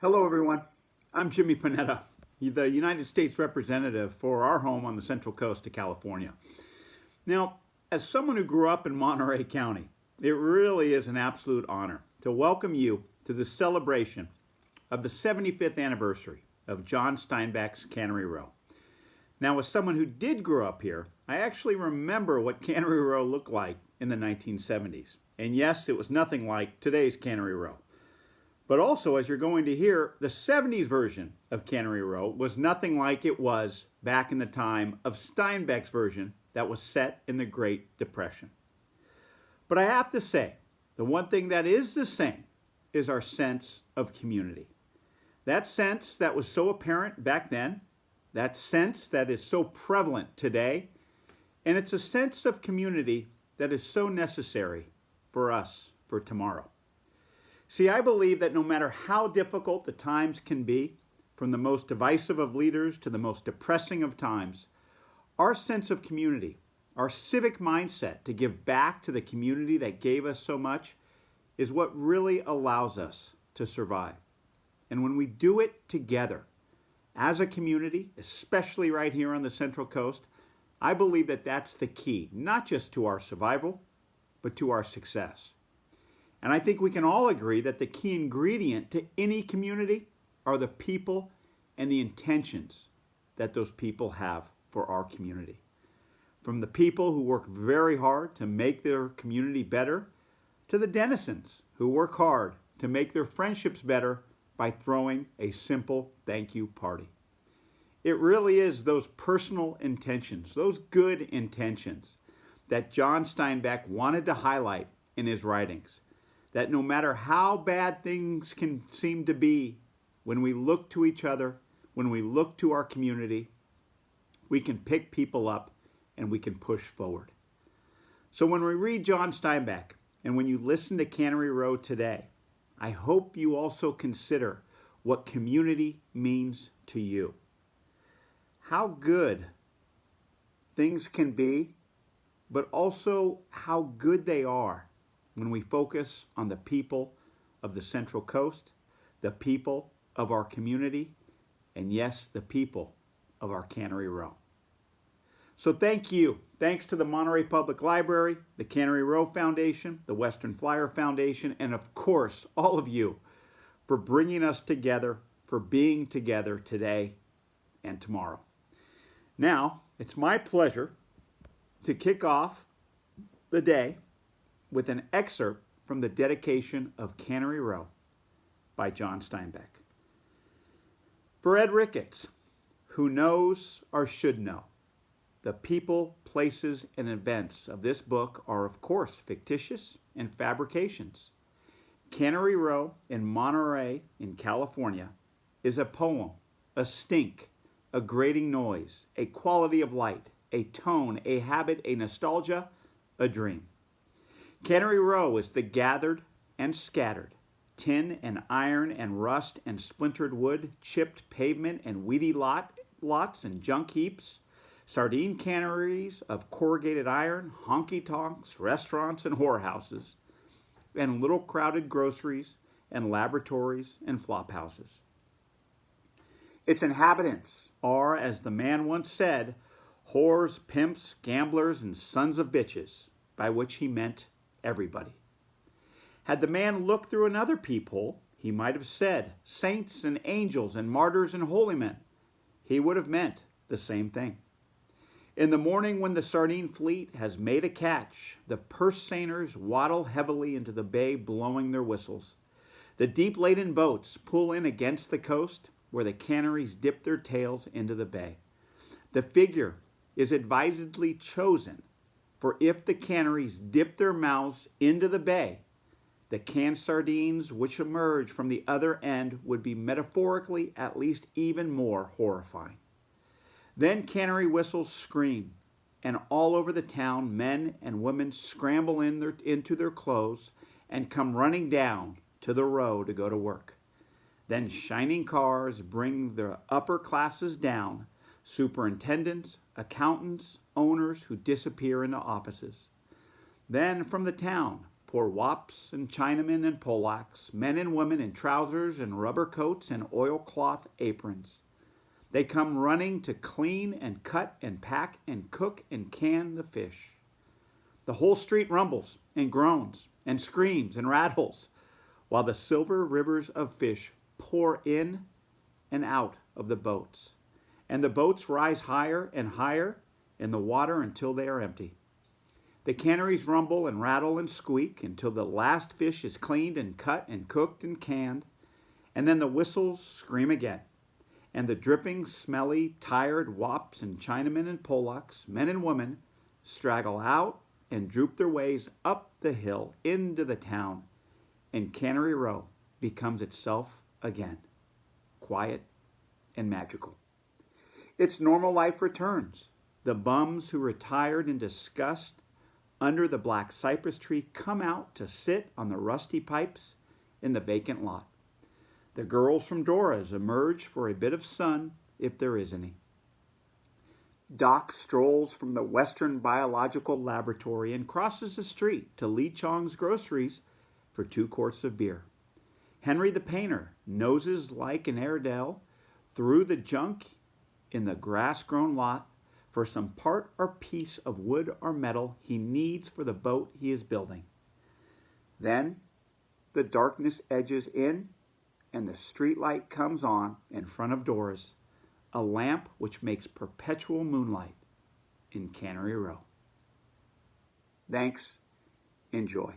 Hello, everyone. I'm Jimmy Panetta, the United States representative for our home on the Central Coast of California. Now, as someone who grew up in Monterey County, it really is an absolute honor to welcome you to the celebration of the 75th anniversary of John Steinbeck's Cannery Row. Now, as someone who did grow up here, I actually remember what Cannery Row looked like in the 1970s. And yes, it was nothing like today's Cannery Row. But also, as you're going to hear, the 70s version of Cannery Row was nothing like it was back in the time of Steinbeck's version that was set in the Great Depression. But I have to say, the one thing that is the same is our sense of community. That sense that was so apparent back then, that sense that is so prevalent today, and it's a sense of community that is so necessary for us for tomorrow. See, I believe that no matter how difficult the times can be, from the most divisive of leaders to the most depressing of times, our sense of community, our civic mindset to give back to the community that gave us so much, is what really allows us to survive. And when we do it together, as a community, especially right here on the Central Coast, I believe that that's the key, not just to our survival, but to our success. And I think we can all agree that the key ingredient to any community are the people and the intentions that those people have for our community. From the people who work very hard to make their community better, to the denizens who work hard to make their friendships better by throwing a simple thank you party. It really is those personal intentions, those good intentions, that John Steinbeck wanted to highlight in his writings. That no matter how bad things can seem to be, when we look to each other, when we look to our community, we can pick people up and we can push forward. So when we read John Steinbeck and when you listen to Cannery Row today, I hope you also consider what community means to you. How good things can be, but also how good they are when we focus on the people of the Central Coast, the people of our community, and yes, the people of our Cannery Row. So thank you. Thanks to the Monterey Public Library, the Cannery Row Foundation, the Western Flyer Foundation, and of course, all of you for bringing us together, for being together today and tomorrow. Now, it's my pleasure to kick off the day with an excerpt from the dedication of Cannery Row by John Steinbeck. For Ed Ricketts, who knows or should know, the people, places, and events of this book are of course fictitious and fabrications. Cannery Row in Monterey in California is a poem, a stink, a grating noise, a quality of light, a tone, a habit, a nostalgia, a dream. Cannery Row is the gathered and scattered, tin and iron and rust and splintered wood, chipped pavement and weedy lots and junk heaps, sardine canneries of corrugated iron, honky-tonks, restaurants and whorehouses, and little crowded groceries and laboratories and flop houses. Its inhabitants are, as the man once said, whores, pimps, gamblers, and sons of bitches, by which he meant everybody. Had the man looked through another peephole, he might have said saints and angels and martyrs and holy men. He would have meant the same thing. In the morning when the sardine fleet has made a catch, the purse seiners waddle heavily into the bay blowing their whistles. The deep-laden boats pull in against the coast where the canneries dip their tails into the bay. The figure is advisedly chosen, for if the canneries dip their mouths into the bay, the canned sardines which emerge from the other end would be metaphorically at least even more horrifying. Then cannery whistles scream, and all over the town men and women scramble into their clothes and come running down to the row to go to work. Then shining cars bring the upper classes down, superintendents, accountants, owners who disappear into offices. Then from the town pour wops and Chinamen and Polacks, men and women in trousers and rubber coats and oilcloth aprons. They come running to clean and cut and pack and cook and can the fish. The whole street rumbles and groans and screams and rattles while the silver rivers of fish pour in and out of the boats. And the boats rise higher and higher in the water until they are empty. The canneries rumble and rattle and squeak until the last fish is cleaned and cut and cooked and canned, and then the whistles scream again, and the dripping, smelly, tired wops and Chinamen and Polacks, men and women, straggle out and droop their ways up the hill into the town, and Cannery Row becomes itself again, quiet and magical. Its normal life returns. The bums who retired in disgust under the black cypress tree come out to sit on the rusty pipes in the vacant lot. The girls from Dora's emerge for a bit of sun, if there is any. Doc strolls from the Western Biological Laboratory and crosses the street to Lee Chong's groceries for 2 quarts of beer. Henry the painter noses like an Airedale through the junk in the grass-grown lot for some part or piece of wood or metal he needs for the boat he is building. Then the darkness edges in and the street light comes on in front of Dora's, a lamp which makes perpetual moonlight in Cannery Row. Thanks. Enjoy.